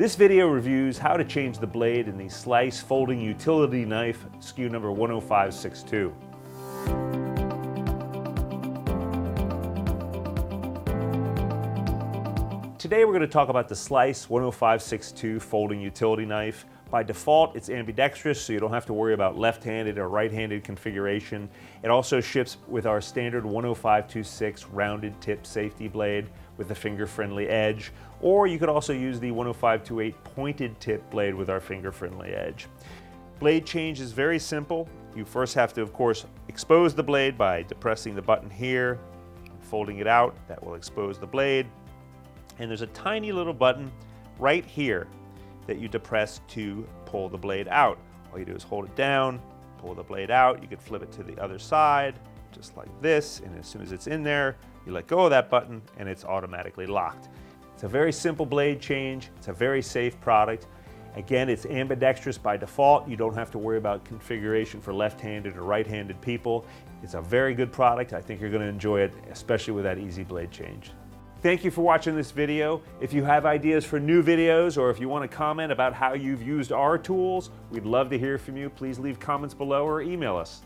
This video reviews how to change the blade in the Slice Folding Utility Knife SKU number 10562. Today we're going to talk about the Slice 10562 Folding Utility Knife. By default, it's ambidextrous, so you don't have to worry about left-handed or right-handed configuration. It also ships with our standard 10526 rounded tip safety blade with a finger-friendly edge, or you could also use the 10528 pointed tip blade with our finger-friendly edge. Blade change is very simple. You first have to, of course, expose the blade by depressing the button here, folding it out. That will expose the blade. And there's a tiny little button right here that you depress to pull the blade out. All you do is hold it down, pull the blade out. You could flip it to the other side, just like this, and as soon as it's in there, you let go of that button and it's automatically locked. It's a very simple blade change. It's a very safe product. Again, it's ambidextrous by default. You don't have to worry about configuration for left-handed or right-handed people. It's a very good product. I think you're going to enjoy it, especially with that easy blade change. Thank you for watching this video. If you have ideas for new videos, or if you want to comment about how you've used our tools, we'd love to hear from you. Please leave comments below or email us.